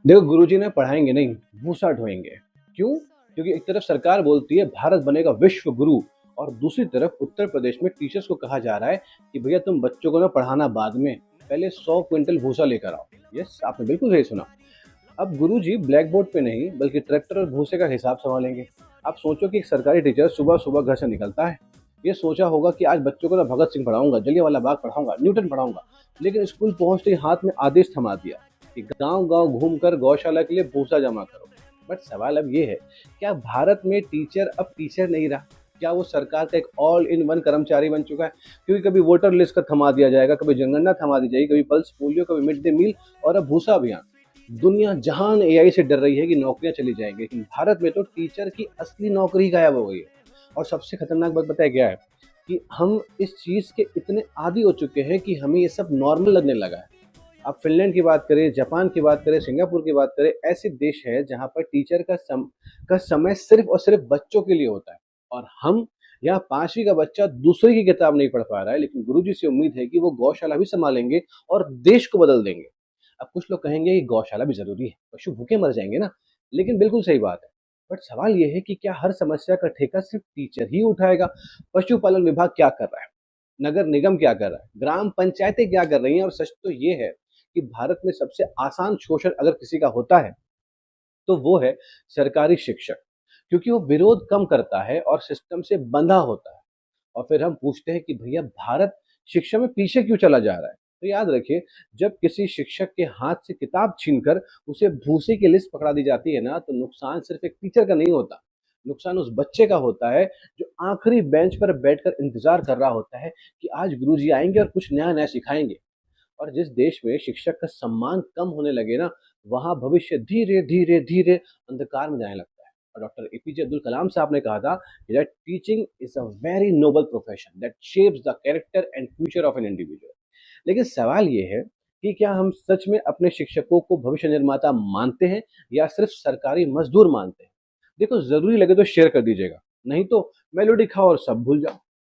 देखो गुरुजी ने पढ़ाएंगे नहीं, भूसा ढोएंगे। क्यों? क्योंकि एक तरफ सरकार बोलती है भारत बनेगा विश्व गुरु, और दूसरी तरफ उत्तर प्रदेश में टीचर्स को कहा जा रहा है कि भैया तुम बच्चों को ना पढ़ाना बाद में, पहले 100 क्विंटल भूसा लेकर आओ। यस, आपने बिल्कुल सही सुना। अब गुरुजी ब्लैक बोर्ड पे नहीं बल्कि ट्रैक्टर और भूसे का हिसाब संभालेंगे। आप सोचो कि एक सरकारी टीचर सुबह सुबह घर से निकलता है, ये सोचा होगा कि आज बच्चों को ना भगत सिंह पढ़ाऊंगा, जलियांवाला बाग पढ़ाऊंगा, न्यूटन पढ़ाऊंगा, लेकिन स्कूल पहुंचते ही हाथ में आदेश थमा दिया कि गांव गांव घूमकर गौशाला के लिए भूसा जमा करो। बट सवाल अब ये है, क्या भारत में टीचर अब टीचर नहीं रहा? क्या वो सरकार का एक ऑल इन वन कर्मचारी बन चुका है? क्योंकि कभी वोटर लिस्ट का थमा दिया जाएगा, कभी जनगणना थमा दी जाएगी, कभी पल्स पोलियो, कभी मिड डे मील, और अब भूसा अभियान। दुनिया जहान एआई से डर रही है कि नौकरियां चली जाएंगी, लेकिन भारत में तो टीचर की असली नौकरी गायब हो गई है। और सबसे खतरनाक बात पता है क्या है? कि हम इस चीज के इतने आदी हो चुके हैं कि हमें ये सब नॉर्मल लगने लगा है। आप फिनलैंड की बात करें, जापान की बात करें, सिंगापुर की बात करें, ऐसे देश है जहां पर टीचर का समय सिर्फ और सिर्फ बच्चों के लिए होता है। और हम यहाँ 5वीं का बच्चा दूसरे की किताब नहीं पढ़ पा रहा है, लेकिन गुरुजी से उम्मीद है कि वो गौशाला भी संभालेंगे और देश को बदल देंगे। अब कुछ लोग कहेंगे कि गौशाला भी जरूरी है, पशु भूखे मर जाएंगे ना। लेकिन बिल्कुल सही बात है। बट सवाल यह है कि क्या हर समस्या का ठेका सिर्फ टीचर ही उठाएगा? पशुपालन विभाग क्या कर रहा है? नगर निगम क्या कर रहा है? ग्राम पंचायतें क्या कर रही हैं? और सच तो ये है कि भारत में सबसे आसान शोषण अगर किसी का होता है तो वो है सरकारी शिक्षक, क्योंकि वो विरोध कम करता है और सिस्टम से बंधा होता है। और फिर हम पूछते हैं कि भैया भारत शिक्षा में पीछे क्यों चला जा रहा है? तो याद रखिए, जब किसी शिक्षक के हाथ से किताब छीनकर उसे भूसे की लिस्ट पकड़ा दी जाती है ना, तो नुकसान सिर्फ एक टीचर का नहीं होता, नुकसान उस बच्चे का होता है जो आखिरी बेंच पर बैठकर इंतजार कर रहा होता है कि आज गुरुजी आएंगे और कुछ नया नया सिखाएंगे। और जिस देश में शिक्षक का सम्मान कम होने लगे ना, वहां भविष्य धीरे धीरे धीरे अंधकार में जाने लगता है। और डॉक्टर एपीजे अब्दुल कलाम साहब ने कहा था कि that teaching is a very noble profession that shapes the character and future of an individual. लेकिन सवाल ये है कि क्या हम सच में अपने शिक्षकों को भविष्य निर्माता मानते हैं या सिर्फ सरकारी मजदूर मानते हैं? देखो, जरूरी लगे तो शेयर कर दीजिएगा, नहीं तो मेलोडी खाओ और सब भूल जाओ।